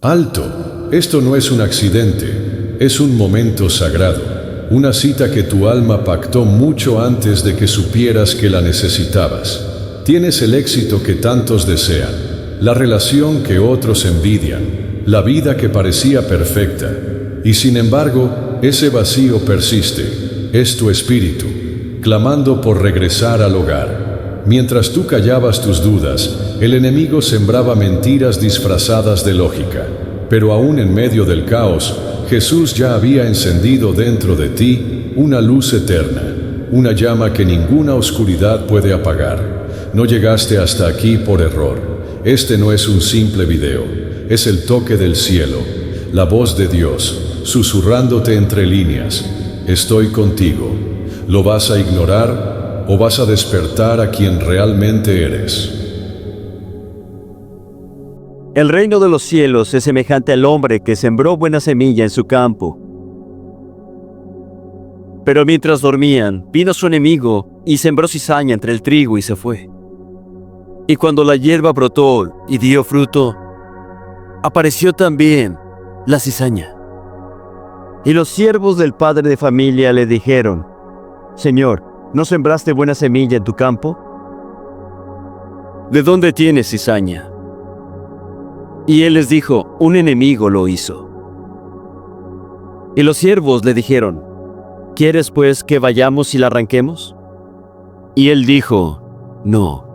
Alto, esto no es un accidente, es un momento sagrado, una cita que tu alma pactó mucho antes de que supieras que la necesitabas. Tienes el éxito que tantos desean, la relación que otros envidian, la vida que parecía perfecta, y sin embargo, ese vacío persiste, es tu espíritu, clamando por regresar al hogar. Mientras tú callabas tus dudas, el enemigo sembraba mentiras disfrazadas de lógica. Pero aún en medio del caos, Jesús ya había encendido dentro de ti una luz eterna, una llama que ninguna oscuridad puede apagar. No llegaste hasta aquí por error. Este no es un simple video, es el toque del cielo, la voz de Dios, susurrándote entre líneas. Estoy contigo. ¿Lo vas a ignorar o vas a despertar a quien realmente eres? El reino de los cielos es semejante al hombre que sembró buena semilla en su campo. Pero mientras dormían, vino su enemigo y sembró cizaña entre el trigo y se fue. Y cuando la hierba brotó y dio fruto, apareció también la cizaña. Y los siervos del padre de familia le dijeron: Señor, ¿no sembraste buena semilla en tu campo? ¿De dónde tienes cizaña? Y él les dijo: un enemigo lo hizo. Y los siervos le dijeron: ¿quieres pues que vayamos y la arranquemos? Y él dijo: no.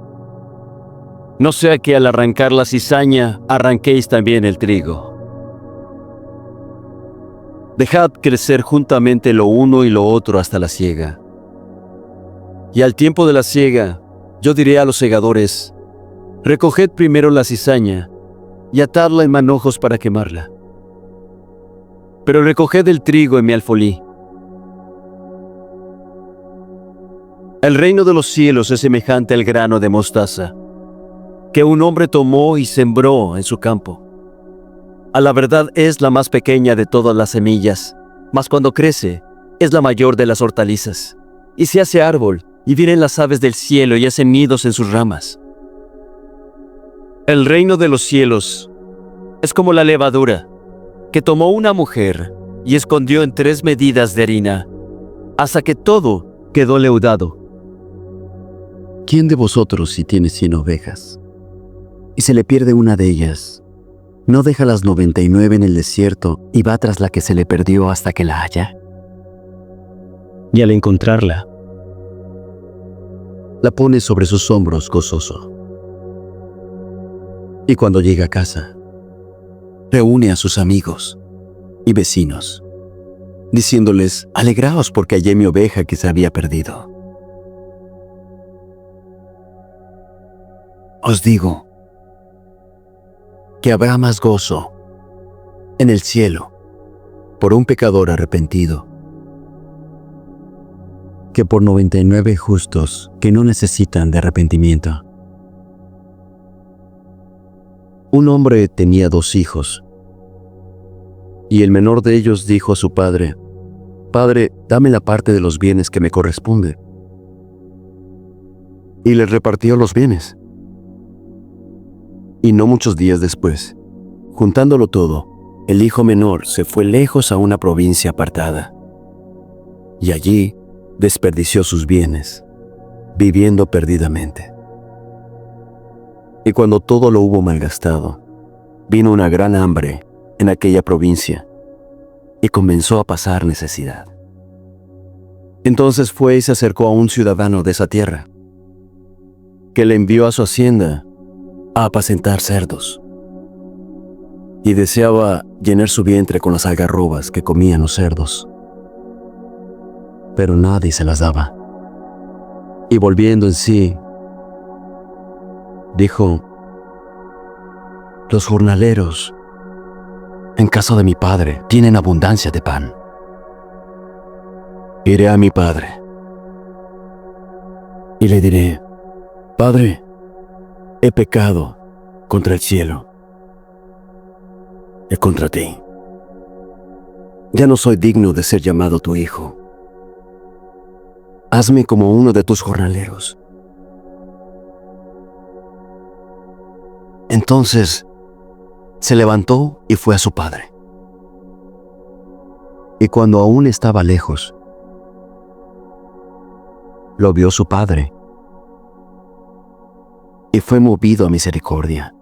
No sea que al arrancar la cizaña arranquéis también el trigo. Dejad crecer juntamente lo uno y lo otro hasta la siega. Y al tiempo de la siega, yo diré a los segadores: recoged primero la cizaña y atadla en manojos para quemarla. Pero recoged el trigo en mi alfolí. El reino de los cielos es semejante al grano de mostaza, que un hombre tomó y sembró en su campo. A la verdad es la más pequeña de todas las semillas, mas cuando crece, es la mayor de las hortalizas, y se hace árbol, y vienen las aves del cielo y hacen nidos en sus ramas. El reino de los cielos es como la levadura, que tomó una mujer y escondió en 3 medidas de harina, hasta que todo quedó leudado. ¿Quién de vosotros, si tiene 100 ovejas, y se le pierde una de ellas, no deja las 99 en el desierto y va tras la que se le perdió hasta que la haya? Y al encontrarla, la pone sobre sus hombros gozoso. Y cuando llega a casa, reúne a sus amigos y vecinos, diciéndoles: alegraos porque hallé mi oveja que se había perdido. Os digo que habrá más gozo en el cielo por un pecador arrepentido que por 99 justos que no necesitan de arrepentimiento. Un hombre tenía 2 hijos, y el menor de ellos dijo a su padre: Padre, dame la parte de los bienes que me corresponde. Y le repartió los bienes. Y no muchos días después, juntándolo todo, el hijo menor se fue lejos a una provincia apartada, y allí desperdició sus bienes, viviendo perdidamente. Y cuando todo lo hubo malgastado, vino una gran hambre en aquella provincia, y comenzó a pasar necesidad. Entonces fue y se acercó a un ciudadano de esa tierra, que le envió a su hacienda a apacentar cerdos, y deseaba llenar su vientre con las algarrobas que comían los cerdos. Pero nadie se las daba. Y volviendo en sí, dijo: los jornaleros en casa de mi padre tienen abundancia de pan. Iré a mi padre y le diré: Padre, he pecado contra el cielo y contra ti. Ya no soy digno de ser llamado tu hijo. Hazme como uno de tus jornaleros. Entonces se levantó y fue a su padre. Y cuando aún estaba lejos, lo vio su padre y fue movido a misericordia.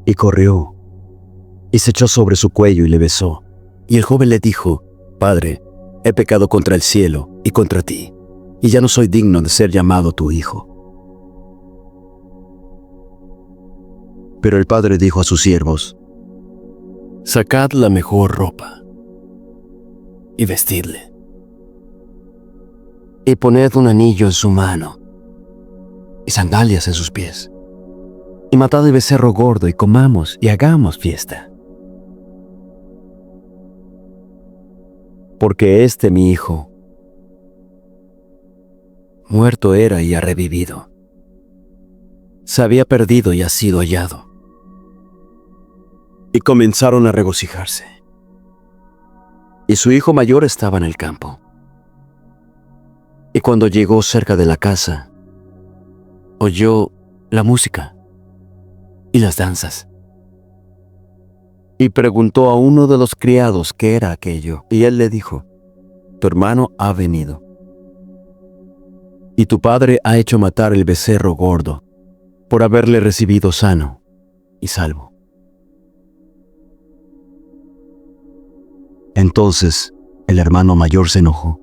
Y corrió y se echó sobre su cuello y le besó. Y el joven le dijo: Padre, he pecado contra el cielo y contra ti, y ya no soy digno de ser llamado tu hijo. Pero el padre dijo a sus siervos: Sacad la mejor ropa y vestidle, y poned un anillo en su mano y sandalias en sus pies, y matad el becerro gordo y comamos y hagamos fiesta. Porque mi hijo, muerto era y ha revivido. Se había perdido y ha sido hallado. Y comenzaron a regocijarse. Y su hijo mayor estaba en el campo. Y cuando llegó cerca de la casa, oyó la música y las danzas. Y preguntó a uno de los criados qué era aquello. Y él le dijo: Tu hermano ha venido, y tu padre ha hecho matar el becerro gordo, por haberle recibido sano y salvo. Entonces el hermano mayor se enojó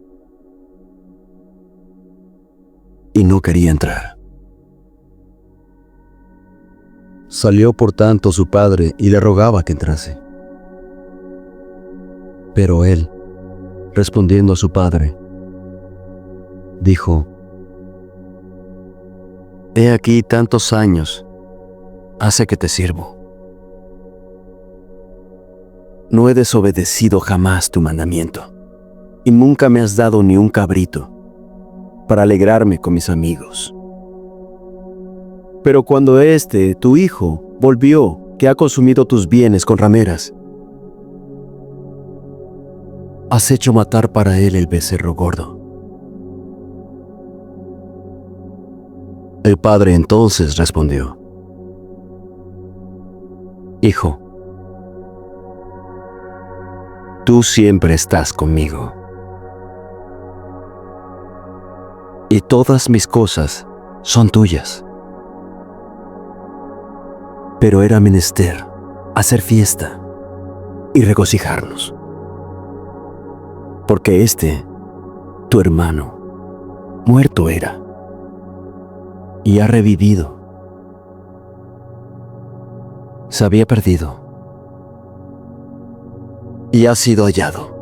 y no quería entrar. Salió por tanto su padre y le rogaba que entrase. Pero él, respondiendo a su padre, dijo: He aquí tantos años hace que te sirvo. No he desobedecido jamás tu mandamiento, y nunca me has dado ni un cabrito para alegrarme con mis amigos. Pero cuando tu hijo, volvió, que ha consumido tus bienes con rameras, has hecho matar para él el becerro gordo. El padre entonces respondió: Hijo, tú siempre estás conmigo, y todas mis cosas son tuyas. Pero era menester hacer fiesta y regocijarnos, porque tu hermano, muerto era y ha revivido. Se había perdido y ha sido hallado.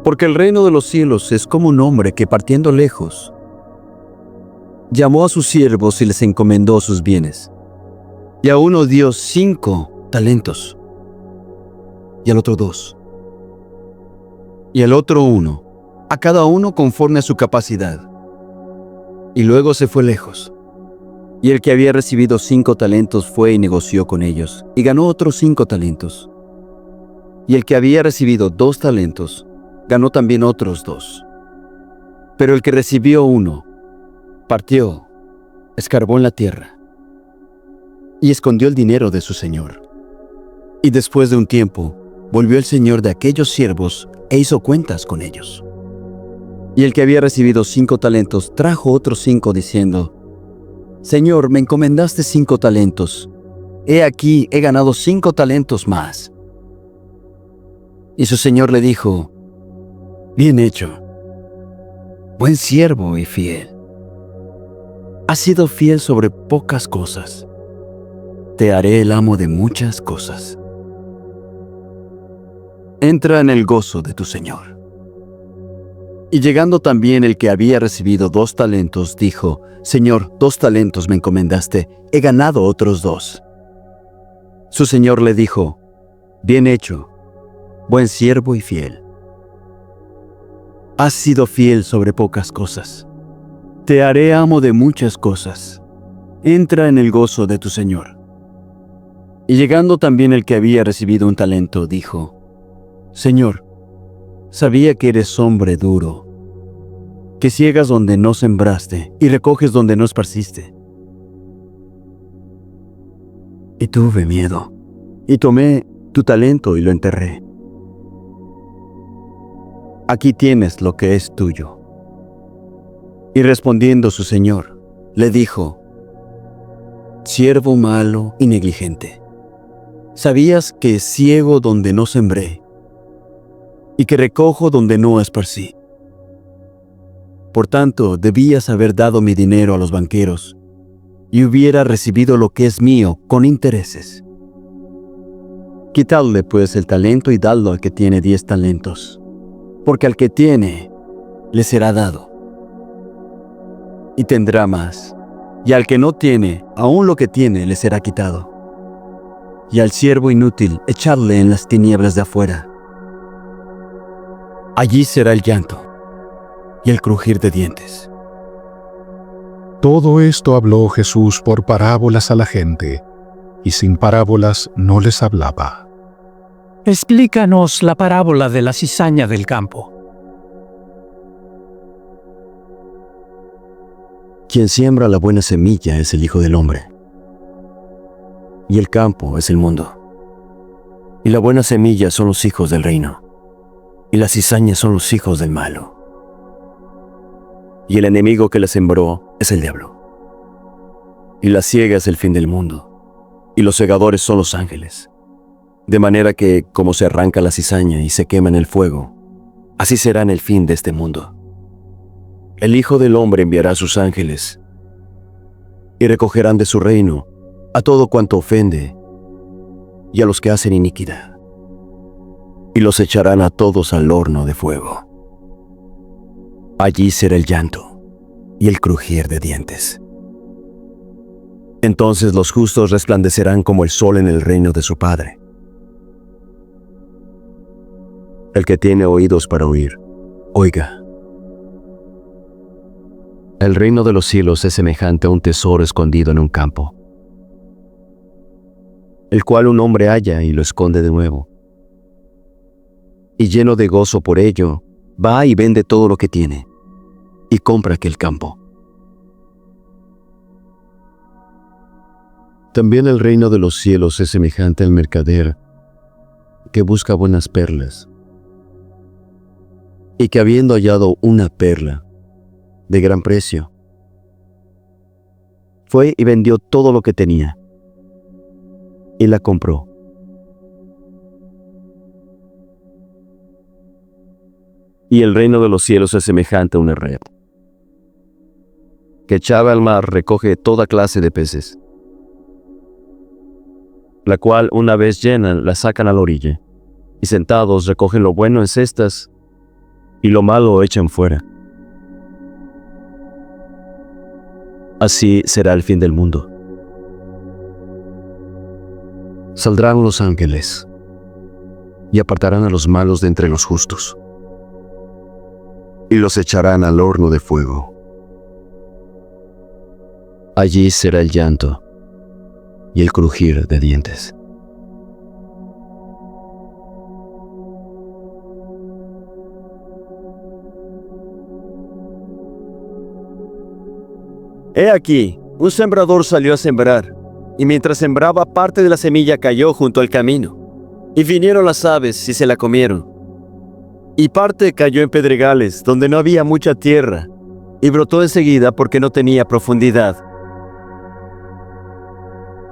Porque el reino de los cielos es como un hombre que, partiendo lejos, llamó a sus siervos y les encomendó sus bienes. Y a uno dio 5 talentos, y al otro 2, y al otro 1, a cada uno conforme a su capacidad. Y luego se fue lejos. Y el que había recibido 5 talentos fue y negoció con ellos, y ganó otros 5 talentos. Y el que había recibido 2 talentos, ganó también otros 2. Pero el que recibió 1, partió, escarbó en la tierra, y escondió el dinero de su señor. Y después de un tiempo, volvió el señor de aquellos siervos e hizo cuentas con ellos. Y el que había recibido 5 talentos trajo otros 5 diciendo: Señor, me encomendaste 5 talentos. He aquí, he ganado 5 talentos más. Y su señor le dijo: Bien hecho, buen siervo y fiel. Has sido fiel sobre pocas cosas. Te haré el amo de muchas cosas. Entra en el gozo de tu señor. Y llegando también el que había recibido 2 talentos, dijo: Señor, 2 talentos me encomendaste, he ganado otros 2. Su señor le dijo: Bien hecho, buen siervo y fiel. Has sido fiel sobre pocas cosas. Te haré amo de muchas cosas. Entra en el gozo de tu señor. Y llegando también el que había recibido 1 talento, dijo: Señor, sabía que eres hombre duro, que ciegas donde no sembraste y recoges donde no esparciste. Y tuve miedo, y tomé tu talento y lo enterré. Aquí tienes lo que es tuyo. Y respondiendo su señor, le dijo: siervo malo y negligente, ¿sabías que ciego donde no sembré y que recojo donde no esparcí? Por tanto, debías haber dado mi dinero a los banqueros y hubiera recibido lo que es mío con intereses. Quitadle pues el talento y dadlo al que tiene 10 talentos, porque al que tiene le será dado y tendrá más, y al que no tiene, aún lo que tiene le será quitado. Y al siervo inútil echadle en las tinieblas de afuera. Allí será el llanto y el crujir de dientes. Todo esto habló Jesús por parábolas a la gente, y sin parábolas no les hablaba. Explícanos la parábola de la cizaña del campo. Quien siembra la buena semilla es el Hijo del Hombre, y el campo es el mundo. Y la buena semilla son los hijos del reino, y las cizañas son los hijos del malo. Y el enemigo que la sembró es el diablo. Y la siega es el fin del mundo, y los segadores son los ángeles. De manera que, como se arranca la cizaña y se quema en el fuego, así será en el fin de este mundo. El Hijo del Hombre enviará a sus ángeles, y recogerán de su reino a todo cuanto ofende, y a los que hacen iniquidad, y los echarán a todos al horno de fuego. Allí será el llanto y el crujir de dientes. Entonces los justos resplandecerán como el sol en el reino de su Padre. El que tiene oídos para oír, oiga. El reino de los cielos es semejante a un tesoro escondido en un campo, el cual un hombre halla y lo esconde de nuevo. Y lleno de gozo por ello, va y vende todo lo que tiene, y compra aquel campo. También el reino de los cielos es semejante al mercader que busca buenas perlas, y que habiendo hallado una perla de gran precio, fue y vendió todo lo que tenía, y la compró. Y el reino de los cielos es semejante a una red, que echada al mar recoge toda clase de peces, la cual una vez llenan la sacan a la orilla, y sentados recogen lo bueno en cestas, y lo malo echan fuera. Así será el fin del mundo. Saldrán los ángeles y apartarán a los malos de entre los justos, y los echarán al horno de fuego. Allí será el llanto y el crujir de dientes. He aquí, un sembrador salió a sembrar, y mientras sembraba, parte de la semilla cayó junto al camino, y vinieron las aves y se la comieron. Y parte cayó en pedregales, donde no había mucha tierra, y brotó enseguida porque no tenía profundidad.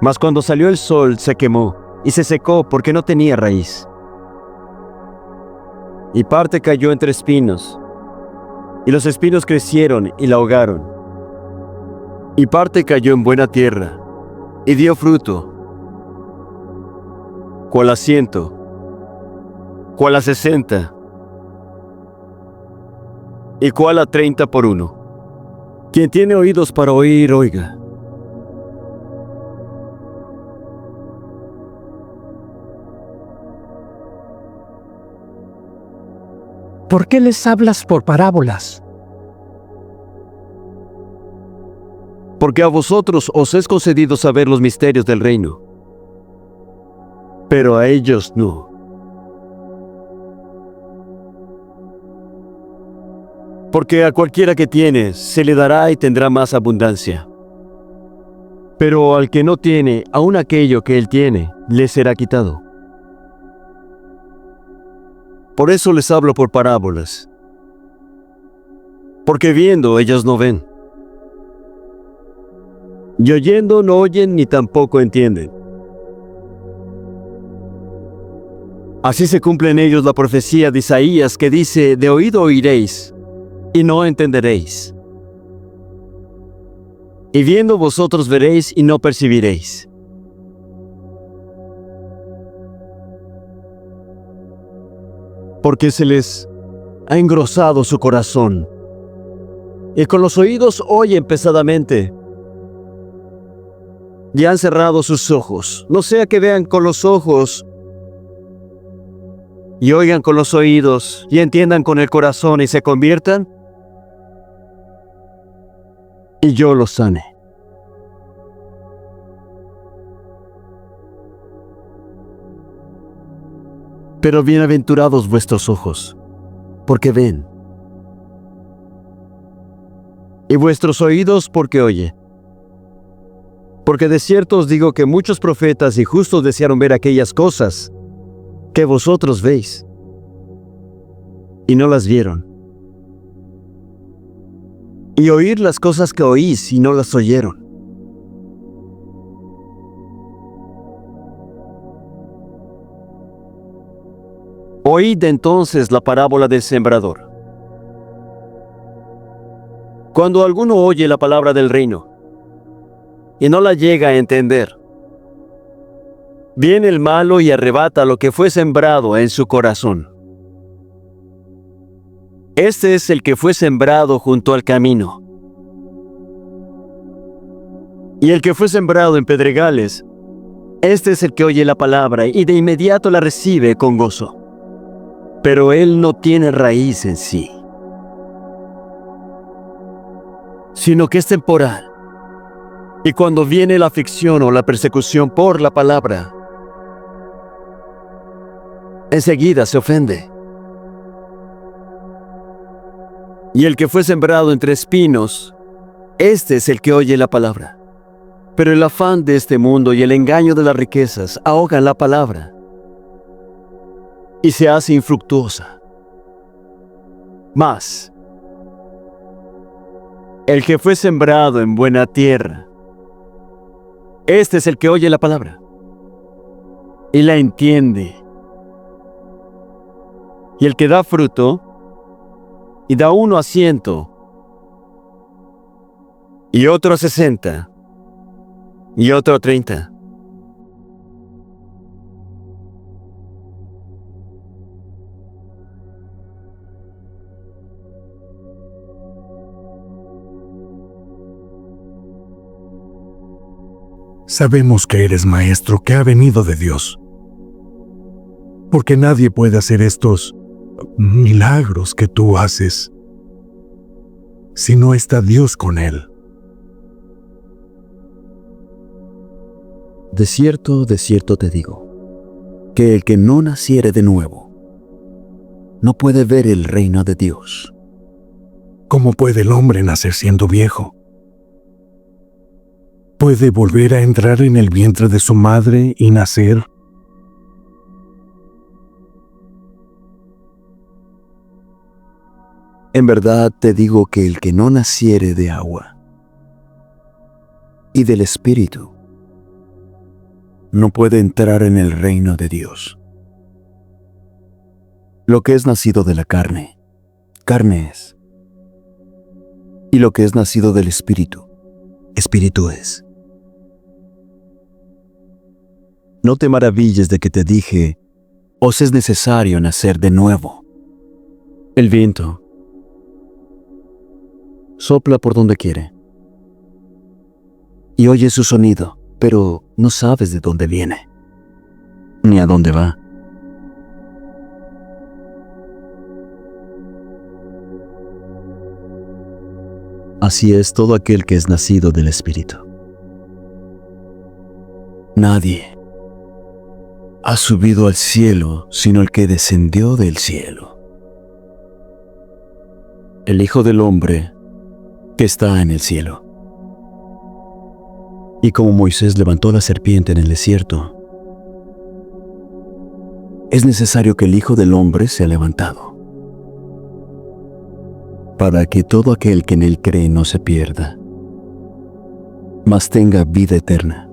Mas cuando salió el sol se quemó, y se secó porque no tenía raíz. Y parte cayó entre espinos, y los espinos crecieron y la ahogaron. Y parte cayó en buena tierra, y dio fruto, cuál a 100, cuál a 60, y cuál a 30 por 1. Quien tiene oídos para oír, oiga. ¿Por qué les hablas por parábolas? Porque a vosotros os es concedido saber los misterios del reino, pero a ellos no. Porque a cualquiera que tiene, se le dará y tendrá más abundancia. Pero al que no tiene, aun aquello que él tiene, le será quitado. Por eso les hablo por parábolas. Porque viendo ellos no ven. Y oyendo no oyen ni tampoco entienden. Así se cumple en ellos la profecía de Isaías que dice: de oído oiréis, y no entenderéis. Y viendo vosotros veréis y no percibiréis. Porque se les ha engrosado su corazón, y con los oídos oyen pesadamente, y han cerrado sus ojos, no sea que vean con los ojos, y oigan con los oídos, y entiendan con el corazón, y se conviertan, y yo los sane. Pero bienaventurados vuestros ojos, porque ven, y vuestros oídos porque oyen. Porque de cierto os digo que muchos profetas y justos desearon ver aquellas cosas que vosotros veis, y no las vieron, y oír las cosas que oís y no las oyeron. Oíd entonces la parábola del sembrador. Cuando alguno oye la palabra del reino y no la llega a entender, viene el malo y arrebata lo que fue sembrado en su corazón. Este es el que fue sembrado junto al camino. Y el que fue sembrado en pedregales, este es el que oye la palabra y de inmediato la recibe con gozo. Pero él no tiene raíz en sí, sino que es temporal. Y cuando viene la aflicción o la persecución por la palabra, enseguida se ofende. Y el que fue sembrado entre espinos, este es el que oye la palabra. Pero el afán de este mundo y el engaño de las riquezas ahogan la palabra y se hace infructuosa. Mas el que fue sembrado en buena tierra, este es el que oye la palabra y la entiende. Y el que da fruto, y da uno a 100, y otro a 60, y otro a 30. Sabemos que eres maestro que ha venido de Dios, porque nadie puede hacer estos milagros que tú haces si no está Dios con él. De cierto te digo, que el que no naciere de nuevo, no puede ver el reino de Dios. ¿Cómo puede el hombre nacer siendo viejo? ¿Puede volver a entrar en el vientre de su madre y nacer? En verdad te digo que el que no naciere de agua y del Espíritu, no puede entrar en el reino de Dios. Lo que es nacido de la carne, carne es. Y lo que es nacido del Espíritu, Espíritu es. No te maravilles de que te dije, os es necesario nacer de nuevo. El viento sopla por donde quiere y oyes su sonido, pero no sabes de dónde viene, ni a dónde va. Así es todo aquel que es nacido del Espíritu. Nadie ha subido al cielo sino el que descendió del cielo, el Hijo del Hombre que está en el cielo. Y como Moisés levantó la serpiente en el desierto, es necesario que el Hijo del Hombre sea levantado, para que todo aquel que en él cree no se pierda, mas tenga vida eterna.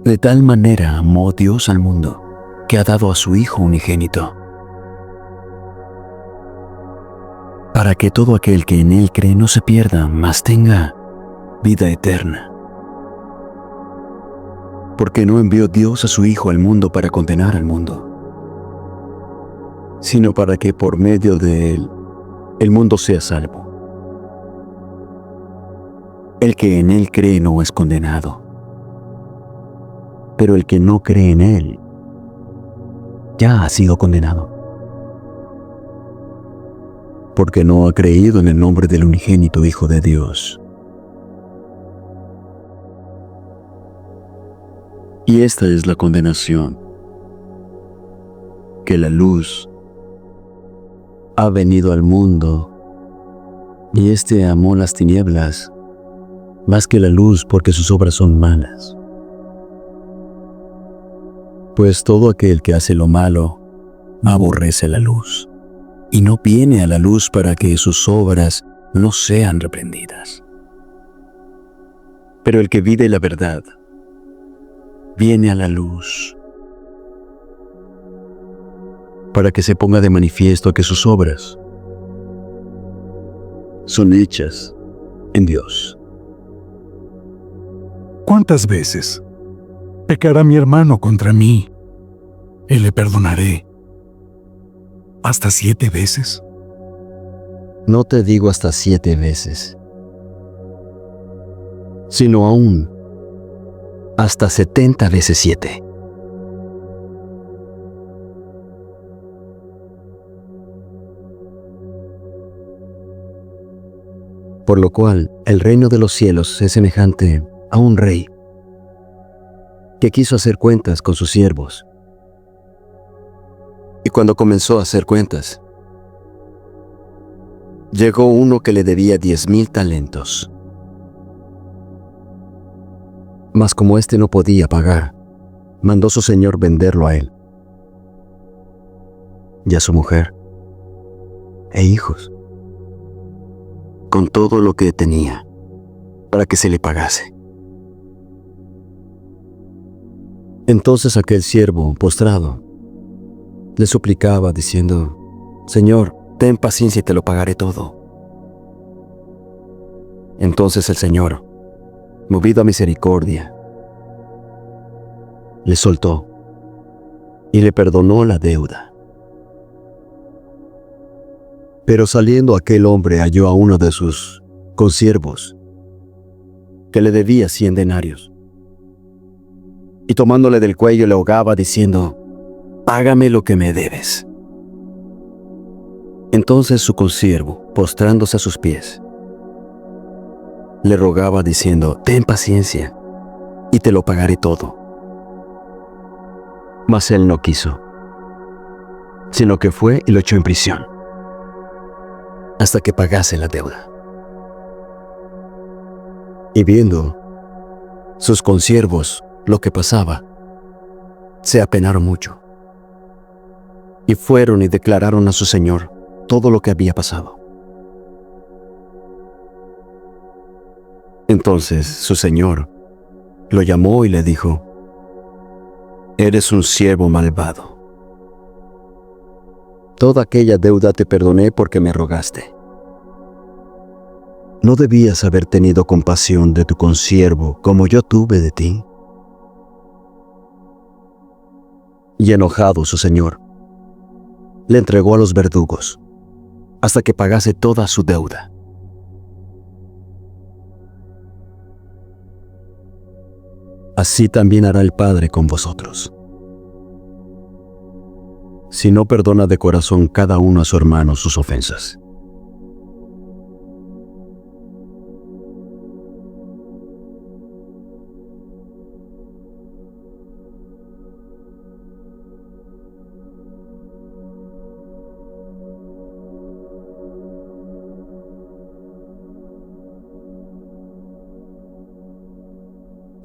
De tal manera amó Dios al mundo, que ha dado a su Hijo unigénito, para que todo aquel que en él cree no se pierda, mas tenga vida eterna. Porque no envió Dios a su Hijo al mundo para condenar al mundo, sino para que por medio de él el mundo sea salvo. El que en él cree no es condenado, pero el que no cree en él ya ha sido condenado, porque no ha creído en el nombre del unigénito Hijo de Dios. Y esta es la condenación, que la luz ha venido al mundo, y éste amó las tinieblas más que la luz, porque sus obras son malas. Pues todo aquel que hace lo malo aborrece la luz, y no viene a la luz para que sus obras no sean reprendidas. Pero el que vive la verdad viene a la luz, para que se ponga de manifiesto que sus obras son hechas en Dios. ¿Cuántas veces pecará mi hermano contra mí y le perdonaré? ¿Hasta 7 veces? No te digo hasta 7 veces, sino aún hasta 70 veces 7. Por lo cual, el reino de los cielos es semejante a un rey que quiso hacer cuentas con sus siervos. Y cuando comenzó a hacer cuentas, llegó uno que le debía 10,000 talentos. Mas como éste no podía pagar, mandó su señor venderlo a él, y a su mujer, e hijos, con todo lo que tenía, para que se le pagase. Entonces aquel siervo, postrado, le suplicaba diciendo: Señor, ten paciencia y te lo pagaré todo. Entonces el Señor, movido a misericordia, le soltó y le perdonó la deuda. Pero saliendo aquel hombre halló a uno de sus consiervos que le debía 100 denarios, y tomándole del cuello le ahogaba diciendo: Págame lo que me debes. Entonces su consiervo, postrándose a sus pies, le rogaba diciendo: Ten paciencia y te lo pagaré todo. Mas él no quiso, sino que fue y lo echó en prisión hasta que pagase la deuda. Y viendo sus consiervos lo que pasaba, se apenaron mucho, y fueron y declararon a su señor todo lo que había pasado. Entonces su señor lo llamó y le dijo: Eres un siervo malvado. Toda aquella deuda te perdoné porque me rogaste. ¿No debías haber tenido compasión de tu consiervo como yo tuve de ti? Y enojado su señor, le entregó a los verdugos hasta que pagase toda su deuda. Así también hará el Padre con vosotros, si no perdona de corazón cada uno a su hermano sus ofensas.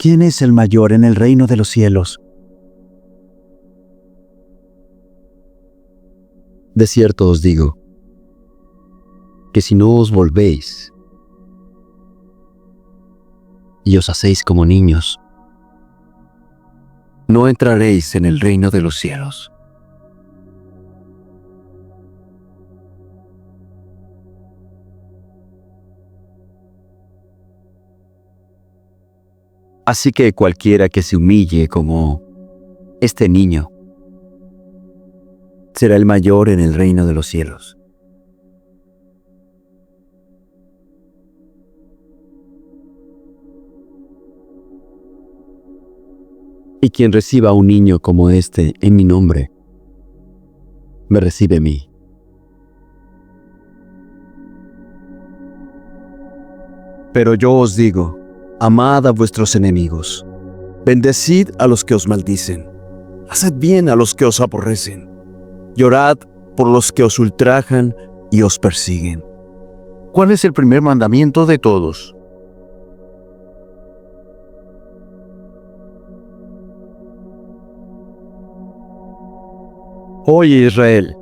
¿quién es el mayor en el reino de los cielos? De cierto os digo, que si no os volvéis y os hacéis como niños, no entraréis en el reino de los cielos. Así que cualquiera que se humille como este niño, será el mayor en el reino de los cielos. Y quien reciba a un niño como este en mi nombre, me recibe a mí. Pero yo os digo, amad a vuestros enemigos, bendecid a los que os maldicen, haced bien a los que os aborrecen, llorad por los que os ultrajan y os persiguen. ¿Cuál es el primer mandamiento de todos? Oye Israel,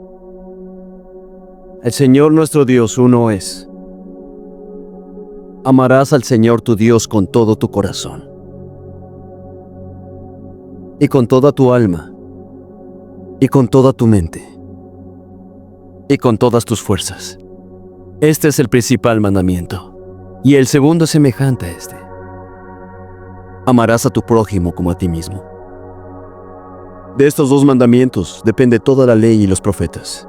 el Señor nuestro Dios uno es. Amarás al Señor tu Dios con todo tu corazón y con toda tu alma y con toda tu mente y con todas tus fuerzas. Este es el principal mandamiento, y el segundo es semejante a este. Amarás a tu prójimo como a ti mismo. De estos dos mandamientos depende toda la ley y los profetas.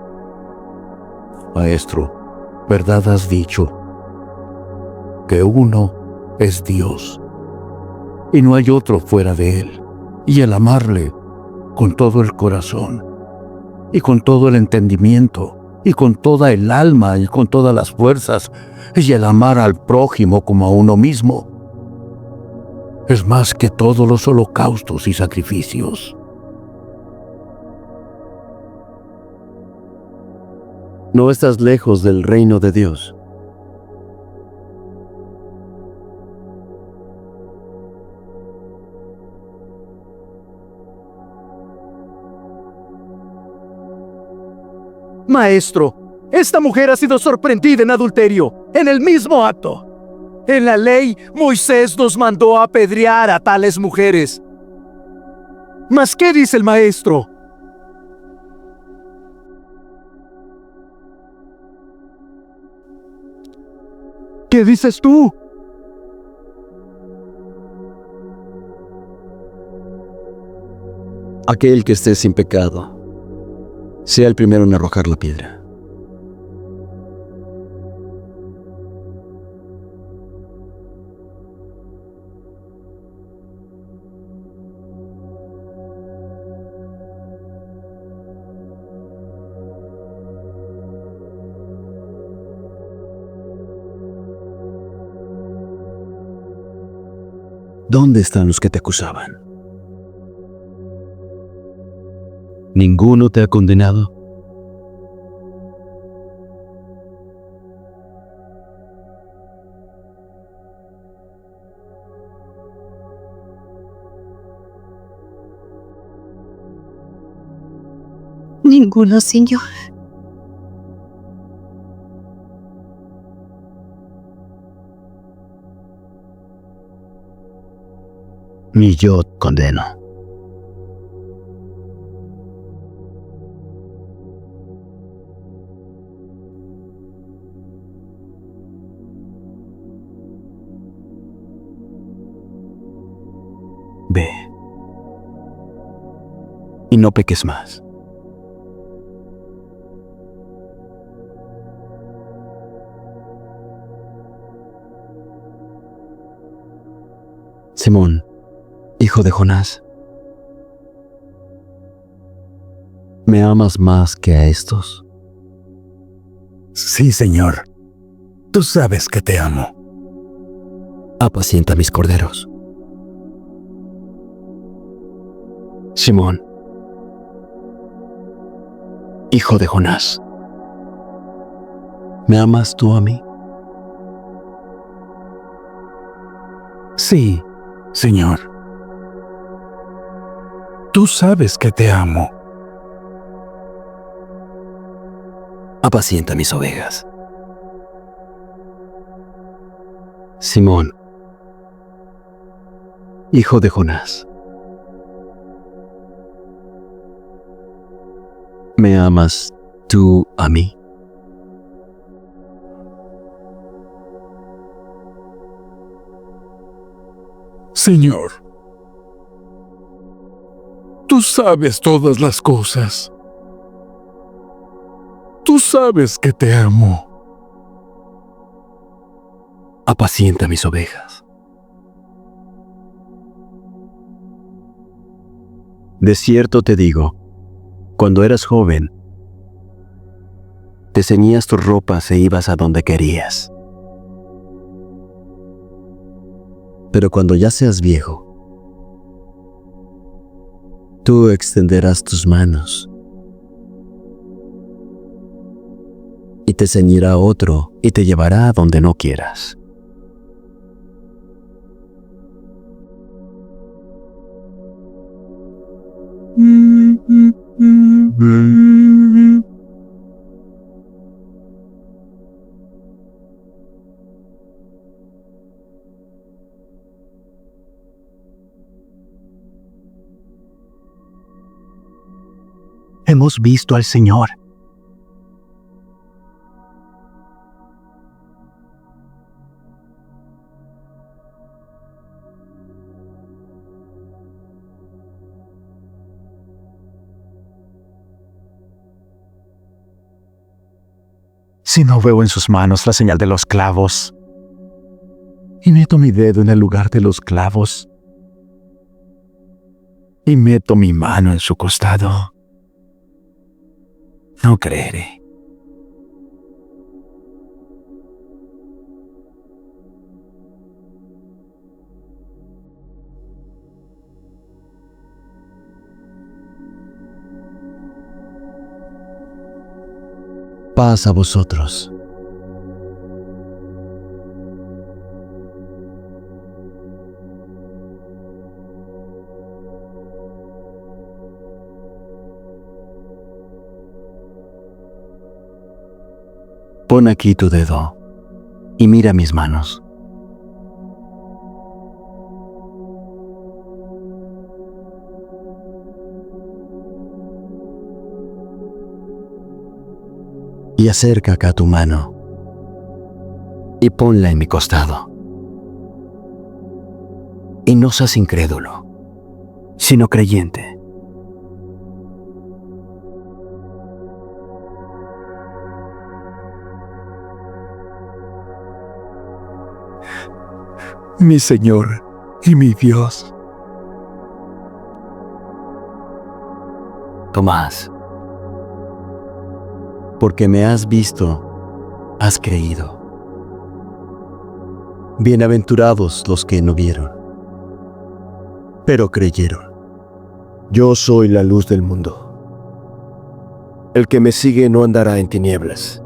Maestro, verdad has dicho, que uno es Dios, y no hay otro fuera de Él, y el amarle con todo el corazón, y con todo el entendimiento, y con toda el alma, y con todas las fuerzas, y el amar al prójimo como a uno mismo, es más que todos los holocaustos y sacrificios. No estás lejos del reino de Dios. Maestro, esta mujer ha sido sorprendida en adulterio, en el mismo acto. En la ley, Moisés nos mandó a apedrear a tales mujeres. ¿Mas qué dice el maestro? ¿Qué dices tú? Aquel que esté sin pecado, sea el primero en arrojar la piedra. ¿Dónde están los que te acusaban? ¿Ninguno te ha condenado? Ninguno, Señor. Ni yo condeno. Ve y no peques más. Simón, hijo de Jonás, ¿me amas más que a estos? Sí, Señor. Tú sabes que te amo. Apacienta mis corderos. Simón, hijo de Jonás, ¿me amas tú a mí? Sí, Señor, tú sabes que te amo. Apacienta mis ovejas. Simón, hijo de Jonás, ¿me amas tú a mí? Señor, tú sabes todas las cosas. Tú sabes que te amo. Apacienta mis ovejas. De cierto te digo, cuando eras joven, te ceñías tus ropas e ibas a donde querías. Pero cuando ya seas viejo, tú extenderás tus manos y te ceñirá otro y te llevará a donde no quieras. Hemos visto al Señor. Si no veo en sus manos la señal de los clavos, y meto mi dedo en el lugar de los clavos, y meto mi mano en su costado, no creeré. Paz a vosotros. Pon aquí tu dedo y mira mis manos. Y acerca acá tu mano y ponla en mi costado. Y no seas incrédulo, sino creyente. Mi Señor y mi Dios. Tomás, porque me has visto, has creído. Bienaventurados los que no vieron, pero creyeron. Yo soy la luz del mundo. El que me sigue no andará en tinieblas,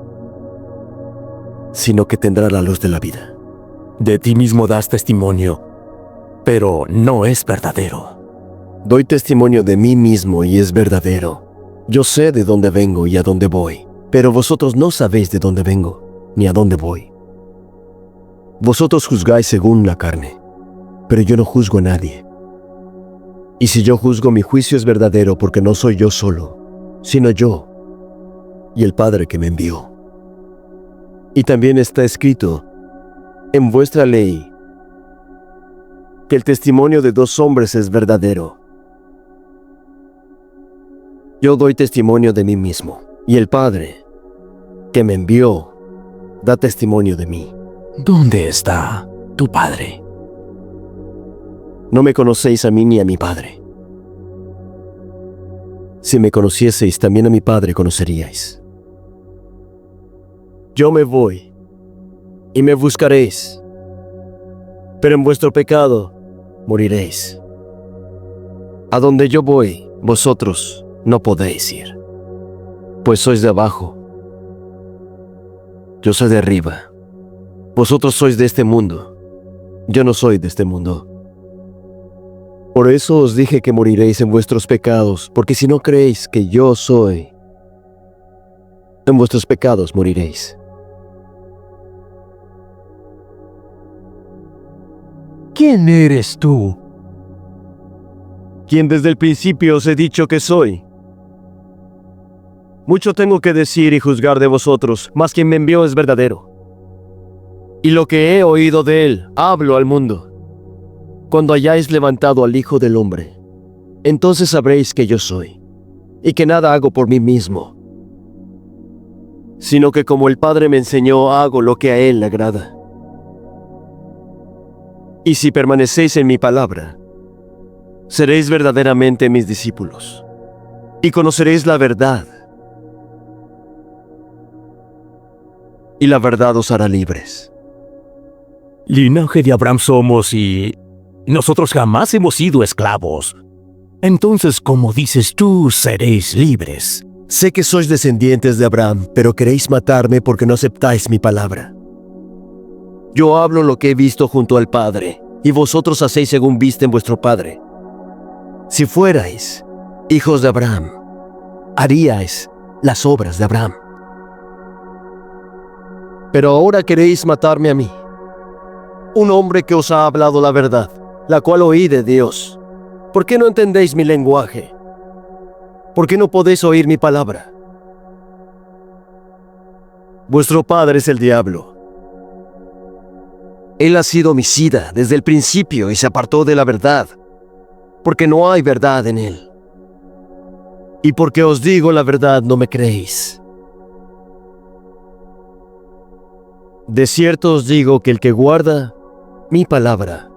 sino que tendrá la luz de la vida. De ti mismo das testimonio, pero no es verdadero. Doy testimonio de mí mismo y es verdadero. Yo sé de dónde vengo y a dónde voy, pero vosotros no sabéis de dónde vengo ni a dónde voy. Vosotros juzgáis según la carne, pero yo no juzgo a nadie. Y si yo juzgo, mi juicio es verdadero, porque no soy yo solo, sino yo y el Padre que me envió. Y también está escrito en vuestra ley que el testimonio de dos hombres es verdadero. Yo doy testimonio de mí mismo, y el Padre que me envió da testimonio de mí. ¿Dónde está tu Padre? No me conocéis a mí ni a mi Padre. Si me conocieseis, también a mi Padre conoceríais. Yo me voy, y me buscaréis, pero en vuestro pecado moriréis. A donde yo voy, vosotros no podéis ir, pues sois de abajo. Yo soy de arriba. Vosotros sois de este mundo. Yo no soy de este mundo. Por eso os dije que moriréis en vuestros pecados, porque si no creéis que yo soy, en vuestros pecados moriréis. ¿Quién eres tú? Quien desde el principio os he dicho que soy. Mucho tengo que decir y juzgar de vosotros, mas quien me envió es verdadero. Y lo que he oído de él, hablo al mundo. Cuando hayáis levantado al Hijo del Hombre, entonces sabréis que yo soy, y que nada hago por mí mismo, sino que como el Padre me enseñó, hago lo que a él le agrada. Y si permanecéis en mi palabra, seréis verdaderamente mis discípulos, y conoceréis la verdad, y la verdad os hará libres. Linaje de Abraham somos y nosotros jamás hemos sido esclavos. Entonces, como dices tú, seréis libres. Sé que sois descendientes de Abraham, pero queréis matarme porque no aceptáis mi palabra. Yo hablo lo que he visto junto al Padre, y vosotros hacéis según viste en vuestro Padre. Si fuerais hijos de Abraham, haríais las obras de Abraham. Pero ahora queréis matarme a mí, un hombre que os ha hablado la verdad, la cual oí de Dios. ¿Por qué no entendéis mi lenguaje? ¿Por qué no podéis oír mi palabra? Vuestro padre es el diablo. Él ha sido homicida desde el principio y se apartó de la verdad, porque no hay verdad en él. Y porque os digo la verdad, no me creéis. De cierto os digo que el que guarda mi palabra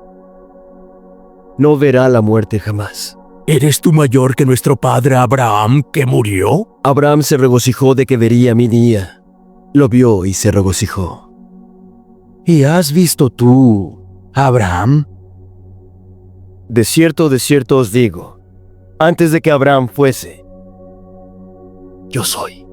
no verá la muerte jamás. ¿Eres tú mayor que nuestro padre Abraham, que murió? Abraham se regocijó de que vería mi día. Lo vio y se regocijó. ¿Y has visto tú, Abraham? De cierto os digo, antes de que Abraham fuese, yo soy.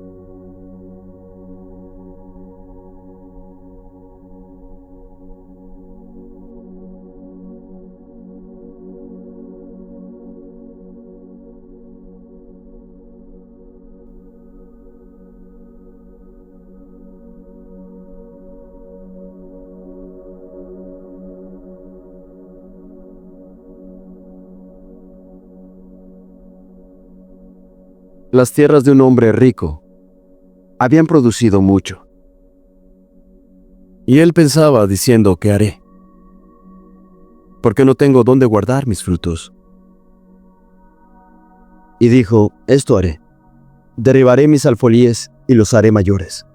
Las tierras de un hombre rico habían producido mucho. Y él pensaba diciendo, ¿qué haré? Porque no tengo dónde guardar mis frutos. Y dijo, esto haré. Derribaré mis alfolíes y los haré mayores.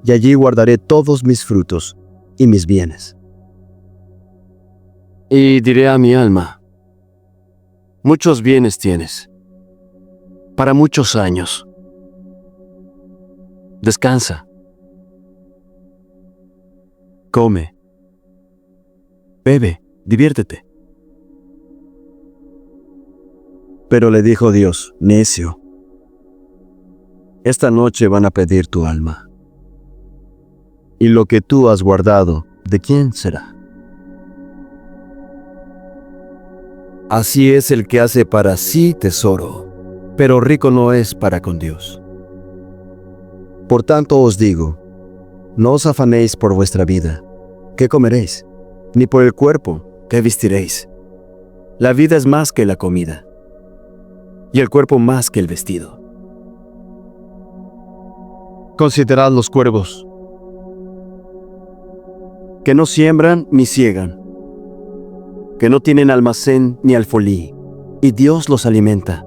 Y allí guardaré todos mis frutos y mis bienes. Y diré a mi alma, muchos bienes tienes, para muchos años. Descansa. Come. Bebe, diviértete. Pero le dijo Dios, necio, esta noche van a pedir tu alma. Y lo que tú has guardado, ¿de quién será? Así es el que hace para sí tesoro, pero rico no es para con Dios. Por tanto os digo, no os afanéis por vuestra vida, ¿qué comeréis? Ni por el cuerpo, ¿qué vestiréis? La vida es más que la comida, y el cuerpo más que el vestido. Considerad los cuervos, que no siembran ni ciegan, que no tienen almacén ni alfolí, y Dios los alimenta.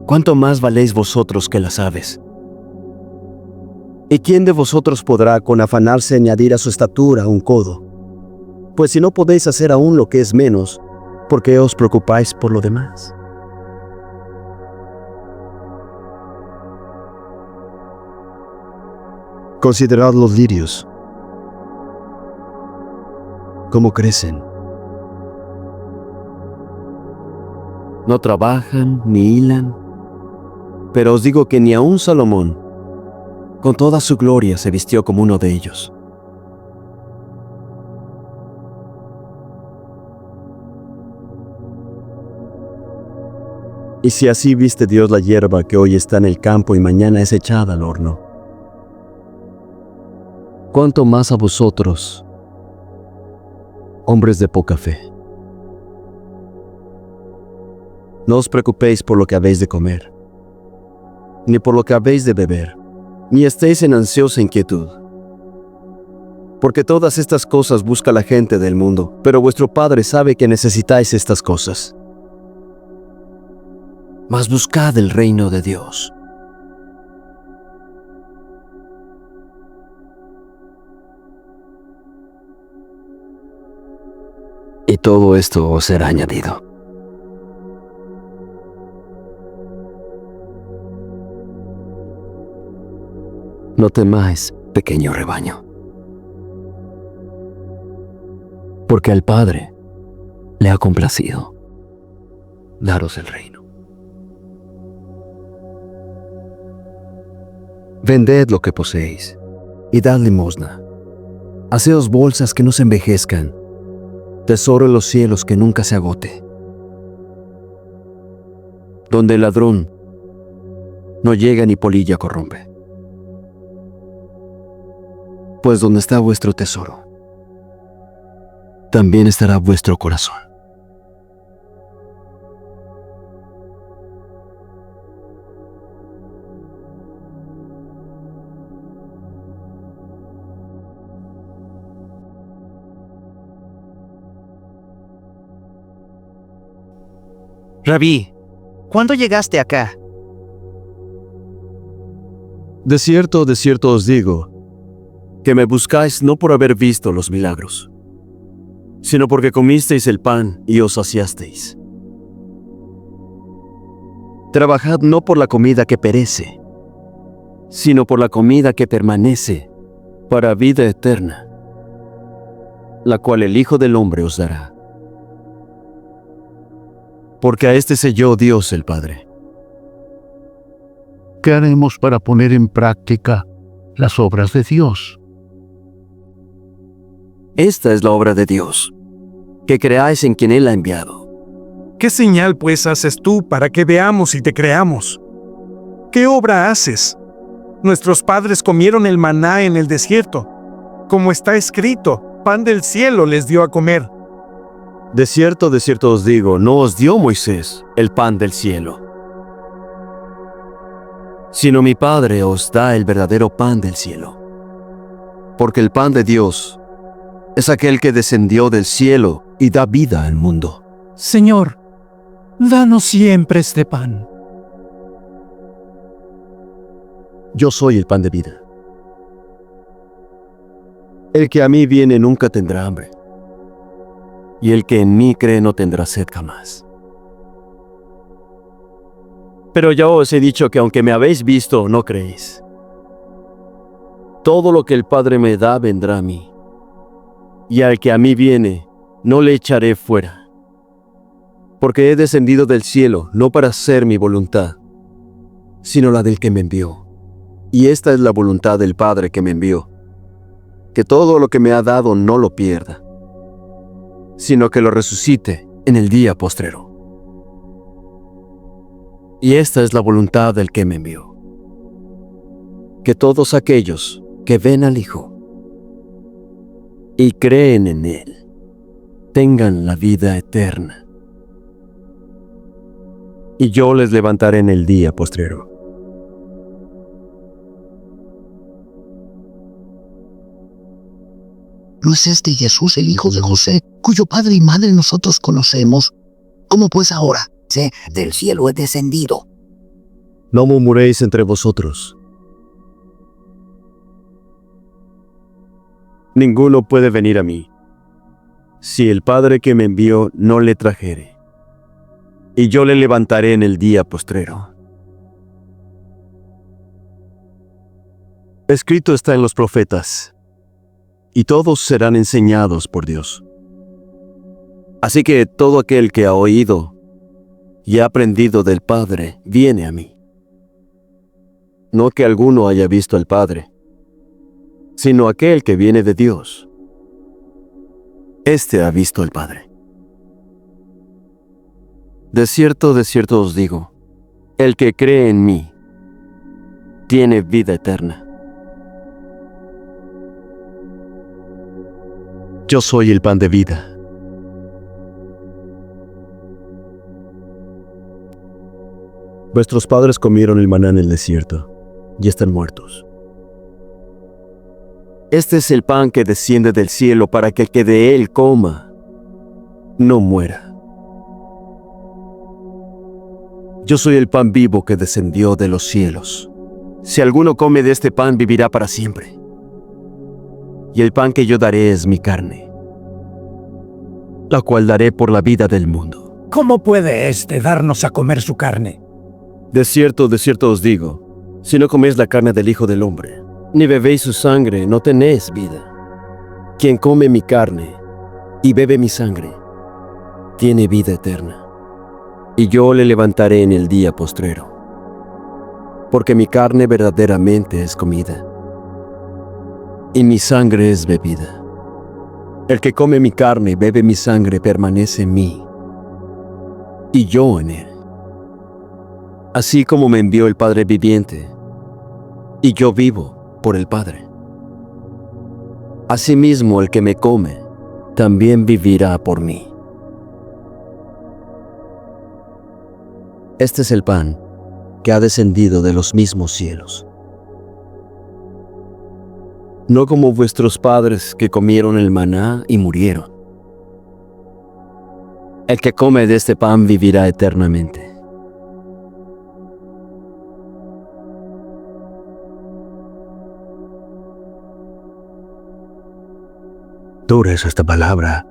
¿Cuánto más valéis vosotros que las aves? ¿Y quién de vosotros podrá con afanarse añadir a su estatura un codo? Pues si no podéis hacer aún lo que es menos, ¿por qué os preocupáis por lo demás? Considerad los lirios, cómo crecen. No trabajan ni hilan, pero os digo que ni aun Salomón, con toda su gloria, se vistió como uno de ellos. Y si así viste Dios la hierba que hoy está en el campo y mañana es echada al horno, ¿cuánto más a vosotros, hombres de poca fe? No os preocupéis por lo que habéis de comer, ni por lo que habéis de beber, ni estéis en ansiosa inquietud. Porque todas estas cosas busca la gente del mundo, pero vuestro Padre sabe que necesitáis estas cosas. Mas buscad el reino de Dios. Y todo esto os será añadido. No temáis, pequeño rebaño, porque al Padre le ha complacido daros el reino. Vended lo que poseéis y dad limosna. Haceos bolsas que no se envejezcan, tesoro en los cielos que nunca se agote, donde el ladrón no llega ni polilla corrompe. Pues donde está vuestro tesoro, también estará vuestro corazón. Rabí, ¿cuándo llegaste acá? De cierto os digo, que me buscáis no por haber visto los milagros, sino porque comisteis el pan y os saciasteis. Trabajad no por la comida que perece, sino por la comida que permanece para vida eterna, la cual el Hijo del Hombre os dará. Porque a este selló Dios el Padre. ¿Qué haremos para poner en práctica las obras de Dios? Esta es la obra de Dios, que creáis en quien Él ha enviado. ¿Qué señal pues haces tú para que veamos y te creamos? ¿Qué obra haces? Nuestros padres comieron el maná en el desierto. Como está escrito, pan del cielo les dio a comer. De cierto os digo, no os dio Moisés el pan del cielo, sino mi Padre os da el verdadero pan del cielo. Porque el pan de Dios es aquel que descendió del cielo y da vida al mundo. Señor, danos siempre este pan. Yo soy el pan de vida. El que a mí viene nunca tendrá hambre, y el que en mí cree no tendrá sed jamás. Pero ya os he dicho que aunque me habéis visto, no creéis. Todo lo que el Padre me da vendrá a mí, y al que a mí viene, no le echaré fuera. Porque he descendido del cielo no para hacer mi voluntad, sino la del que me envió. Y esta es la voluntad del Padre que me envió, que todo lo que me ha dado no lo pierda, sino que lo resucite en el día postrero. Y esta es la voluntad del que me envió, que todos aquellos que ven al Hijo y creen en Él tengan la vida eterna. Y yo les levantaré en el día postrero. ¿No es este Jesús el hijo de José, cuyo padre y madre nosotros conocemos? ¿Cómo pues ahora? Sé, del cielo he descendido. No murmuréis entre vosotros. Ninguno puede venir a mí, si el Padre que me envió no le trajere, y yo le levantaré en el día postrero. Escrito está en los profetas, y todos serán enseñados por Dios. Así que todo aquel que ha oído y ha aprendido del Padre viene a mí. No que alguno haya visto al Padre, sino aquel que viene de Dios. Este ha visto al Padre. De cierto os digo, El que cree en mí tiene vida eterna. Yo soy el pan de vida. Vuestros padres comieron el maná en el desierto y están muertos. Este es el pan que desciende del cielo para que el que de él coma no muera. Yo soy el pan vivo que descendió de los cielos. Si alguno come de este pan, vivirá para siempre. Y el pan que yo daré es mi carne, la cual daré por la vida del mundo. ¿Cómo puede éste darnos a comer su carne? De cierto os digo, si no coméis la carne del Hijo del Hombre, ni bebéis su sangre, no tenéis vida. Quien come mi carne y bebe mi sangre, tiene vida eterna. Y yo le levantaré en el día postrero. Porque mi carne verdaderamente es comida, y mi sangre es bebida. El que come mi carne y bebe mi sangre permanece en mí, y yo en él. Así como me envió el Padre viviente, y yo vivo por el Padre. Asimismo, el que me come, también vivirá por mí. Este es el pan que ha descendido de los mismos cielos. No como vuestros padres que comieron el maná y murieron. El que come de este pan vivirá eternamente. Dura es esta palabra.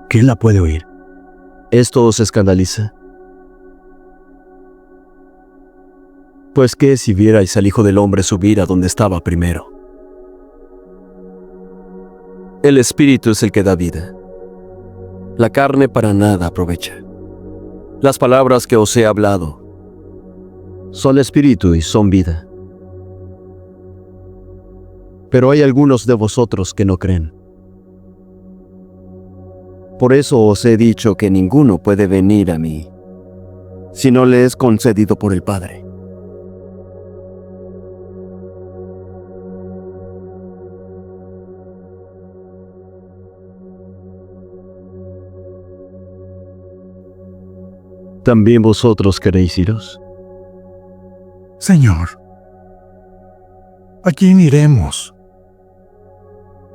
¿Quién la puede oír? ¿Esto os escandaliza? Pues qué si vierais al Hijo del Hombre subir a donde estaba primero. El Espíritu es el que da vida. La carne para nada aprovecha. Las palabras que os he hablado son espíritu y son vida. Pero hay algunos de vosotros que no creen. Por eso os he dicho que ninguno puede venir a mí si no le es concedido por el Padre. ¿También vosotros queréis iros? Señor, ¿a quién iremos?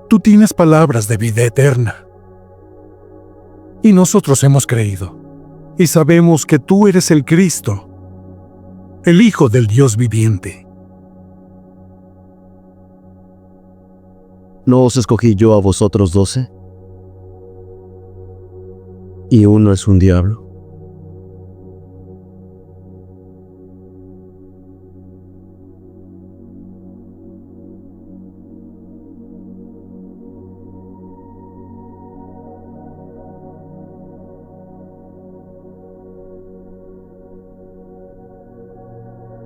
Tú tienes palabras de vida eterna. Y nosotros hemos creído, y sabemos que tú eres el Cristo, el Hijo del Dios viviente. ¿No os escogí yo a vosotros 12? ¿Y uno es un diablo?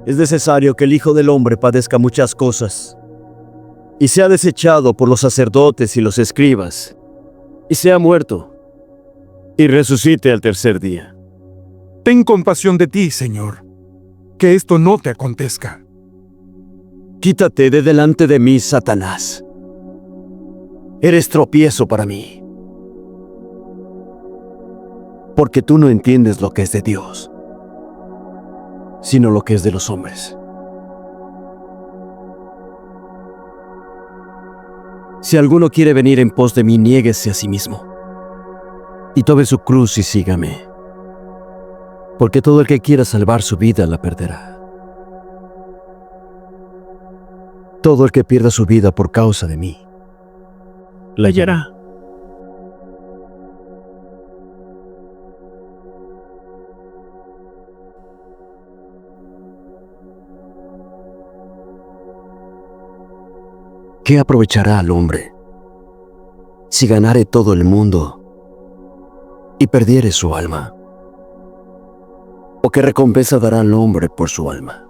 Es necesario que el Hijo del Hombre padezca muchas cosas, y sea desechado por los sacerdotes y los escribas, y sea muerto, y resucite al tercer día. Ten compasión de ti, Señor, que esto no te acontezca. Quítate de delante de mí, Satanás. Eres tropiezo para mí, porque tú no entiendes lo que es de Dios, sino lo que es de los hombres. Si alguno quiere venir en pos de mí, niéguese a sí mismo, y tome su cruz y sígame, porque todo el que quiera salvar su vida la perderá. Todo el que pierda su vida por causa de mí, la hallará. ¿Qué aprovechará al hombre si ganare todo el mundo y perdiere su alma? ¿O qué recompensa dará al hombre por su alma?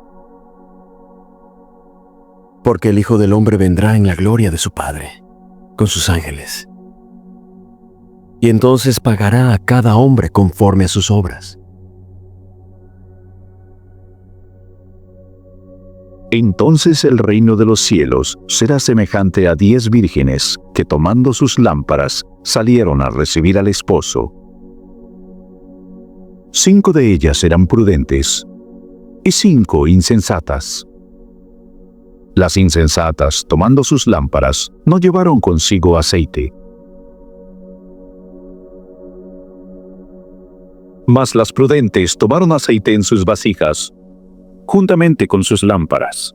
Porque el Hijo del Hombre vendrá en la gloria de su Padre, con sus ángeles. Y entonces pagará a cada hombre conforme a sus obras. Entonces el reino de los cielos será semejante a 10 vírgenes que tomando sus lámparas salieron a recibir al esposo. 5 de ellas eran prudentes y 5 insensatas. Las insensatas, tomando sus lámparas, no llevaron consigo aceite. Mas las prudentes tomaron aceite en sus vasijas, juntamente con sus lámparas.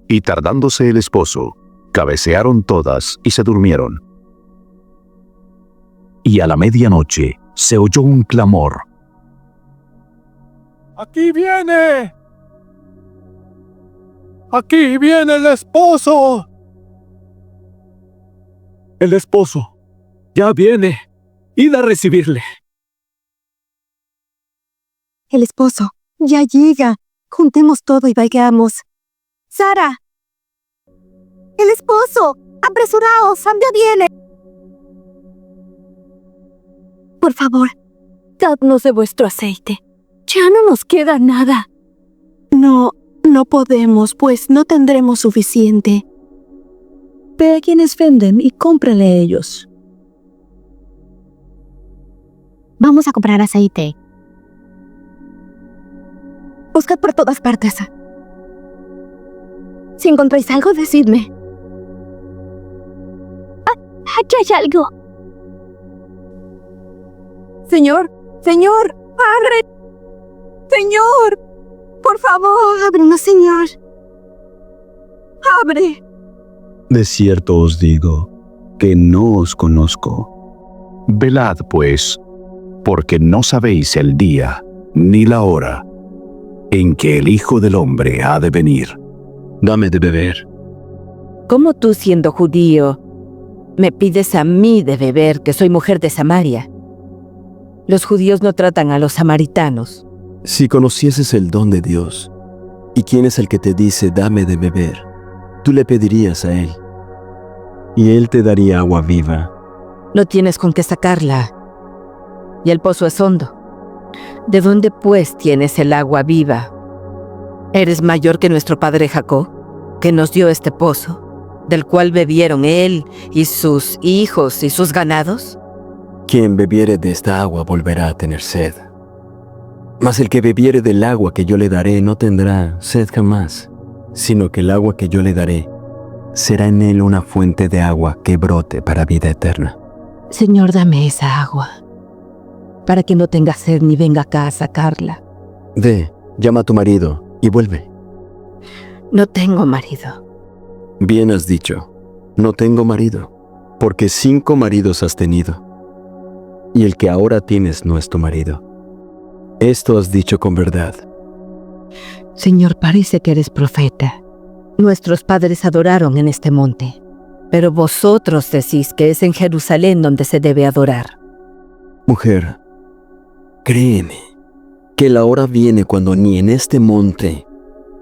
Y tardándose el esposo, cabecearon todas y se durmieron. Y a la medianoche se oyó un clamor. ¡Aquí viene! ¡Aquí viene el esposo! El esposo ya viene. Id a recibirle. El esposo ya llega. Juntemos todo y vayamos. ¡Sara! ¡El esposo! ¡Apresuraos! ¡Ya viene! Por favor, dadnos de vuestro aceite. Ya no nos queda nada. No podemos, pues no tendremos suficiente. Ve a quienes venden y cómprenle a ellos. Vamos a comprar aceite. Buscad por todas partes. Si encontráis algo, decidme. Aquí hay algo. Señor, abre. Señor, por favor, ábrenos, Señor. Abre. De cierto os digo que no os conozco. Velad, pues, porque no sabéis el día ni la hora en que el Hijo del Hombre ha de venir. Dame de beber. ¿Cómo tú, siendo judío, me pides a mí de beber, que soy mujer de Samaria? Los judíos no tratan a los samaritanos. Si conocieses el don de Dios, y quién es el que te dice, dame de beber, tú le pedirías a él, y él te daría agua viva. No tienes con qué sacarla, y el pozo es hondo. ¿De dónde, pues, tienes el agua viva? ¿Eres mayor que nuestro padre Jacob, que nos dio este pozo, del cual bebieron él y sus hijos y sus ganados? Quien bebiere de esta agua volverá a tener sed. Mas el que bebiere del agua que yo le daré no tendrá sed jamás, sino que el agua que yo le daré será en él una fuente de agua que brote para vida eterna. Señor, dame esa agua, para que no tenga sed ni venga acá a sacarla. Ve, llama a tu marido y vuelve. No tengo marido. Bien has dicho, no tengo marido, porque 5 maridos has tenido, y el que ahora tienes no es tu marido. Esto has dicho con verdad. Señor, parece que eres profeta. Nuestros padres adoraron en este monte, pero vosotros decís que es en Jerusalén donde se debe adorar. Mujer, créeme, que la hora viene cuando ni en este monte,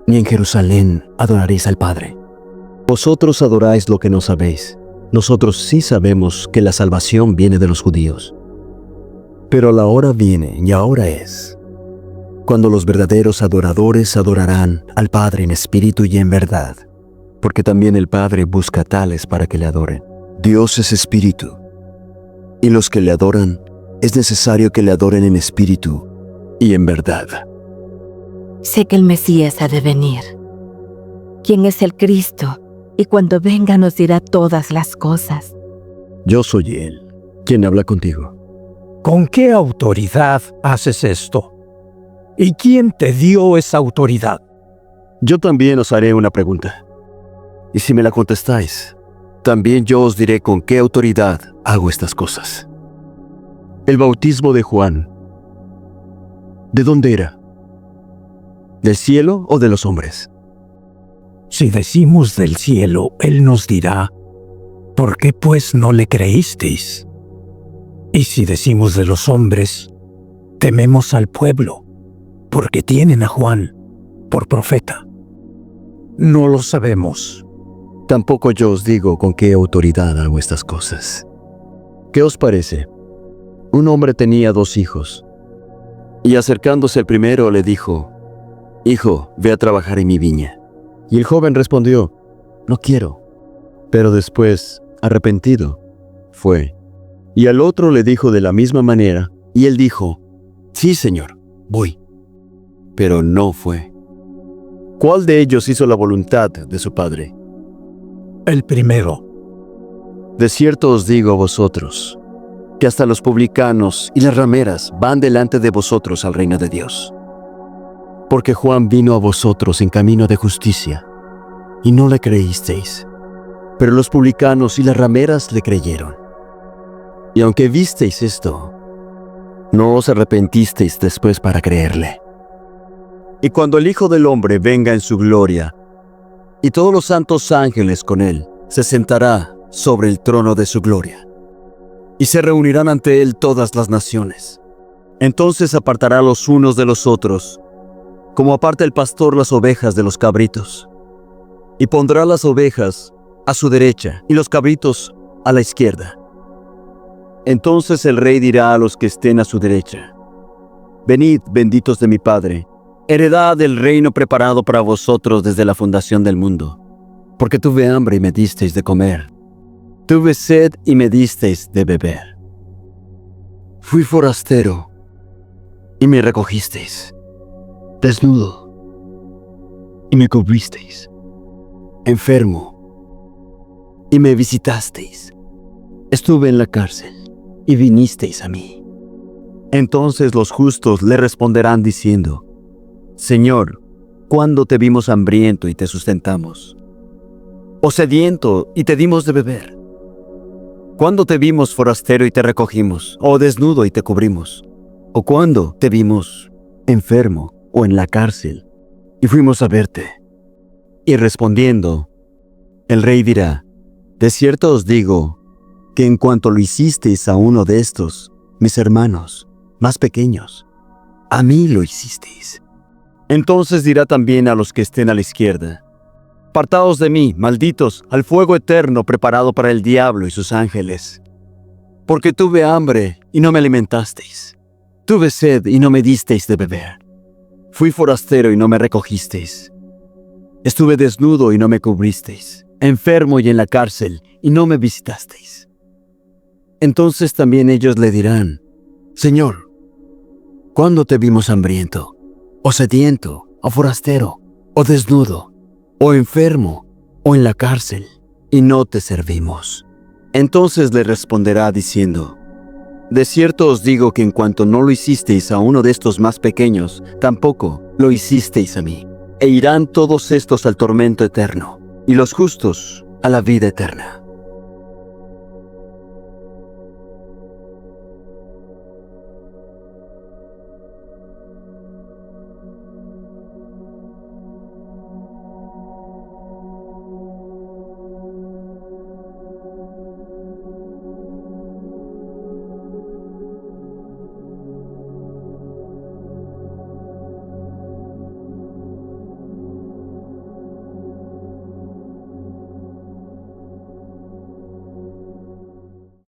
ni en Jerusalén adoraréis al Padre. Vosotros adoráis lo que no sabéis. Nosotros sí sabemos que la salvación viene de los judíos. Pero la hora viene, y ahora es, cuando los verdaderos adoradores adorarán al Padre en espíritu y en verdad, porque también el Padre busca tales para que le adoren. Dios es espíritu, y los que le adoran, es necesario que le adoren en espíritu y en verdad. Sé que el Mesías ha de venir, quien es el Cristo, y cuando venga nos dirá todas las cosas. Yo soy Él, quien habla contigo. ¿Con qué autoridad haces esto? ¿Y quién te dio esa autoridad? Yo también os haré una pregunta. Y si me la contestáis, también yo os diré con qué autoridad hago estas cosas. El bautismo de Juan, ¿de dónde era? ¿Del cielo o de los hombres? Si decimos del cielo, él nos dirá, ¿por qué pues no le creísteis? Y si decimos de los hombres, tememos al pueblo, porque tienen a Juan por profeta. No lo sabemos. Tampoco yo os digo con qué autoridad hago estas cosas. ¿Qué os parece? Un hombre tenía 2 hijos, Y acercándose el primero le dijo, Hijo, ve a trabajar en mi viña. Y el joven respondió, No quiero. Pero después, arrepentido, fue. Y al otro le dijo de la misma manera, y él dijo, Sí, Señor, voy. Pero no fue. ¿Cuál de ellos hizo la voluntad de su padre? El primero. De cierto os digo a vosotros, que hasta los publicanos y las rameras van delante de vosotros al reino de Dios. Porque Juan vino a vosotros en camino de justicia, y no le creísteis, pero los publicanos y las rameras le creyeron. Y aunque visteis esto, no os arrepentisteis después para creerle. Y cuando el Hijo del Hombre venga en su gloria, y todos los santos ángeles con él, se sentará sobre el trono de su gloria, y se reunirán ante él todas las naciones. Entonces apartará los unos de los otros, como aparta el pastor las ovejas de los cabritos, y pondrá las ovejas a su derecha y los cabritos a la izquierda. Entonces el rey dirá a los que estén a su derecha, Venid, benditos de mi Padre, heredad del reino preparado para vosotros desde la fundación del mundo. Porque tuve hambre y me disteis de comer, tuve sed y me disteis de beber. Fui forastero y me recogisteis, desnudo y me cubristeis, enfermo y me visitasteis, estuve en la cárcel y vinisteis a mí. Entonces los justos le responderán diciendo, Señor, ¿cuándo te vimos hambriento y te sustentamos? ¿O sediento y te dimos de beber? ¿Cuándo te vimos forastero y te recogimos? ¿O desnudo y te cubrimos? ¿O cuándo te vimos enfermo o en la cárcel y fuimos a verte? Y respondiendo, el rey dirá, de cierto os digo, que en cuanto lo hicisteis a uno de estos, mis hermanos, más pequeños, a mí lo hicisteis. Entonces dirá también a los que estén a la izquierda, apartaos de mí, malditos, al fuego eterno preparado para el diablo y sus ángeles. Porque tuve hambre y no me alimentasteis, tuve sed y no me disteis de beber, fui forastero y no me recogisteis, estuve desnudo y no me cubristeis, enfermo y en la cárcel y no me visitasteis. Entonces también ellos le dirán, Señor, ¿cuándo te vimos hambriento, o sediento, o forastero, o desnudo, o enfermo, o en la cárcel, y no te servimos? Entonces le responderá diciendo, de cierto os digo que en cuanto no lo hicisteis a uno de estos más pequeños, tampoco lo hicisteis a mí. E irán todos estos al tormento eterno, y los justos a la vida eterna.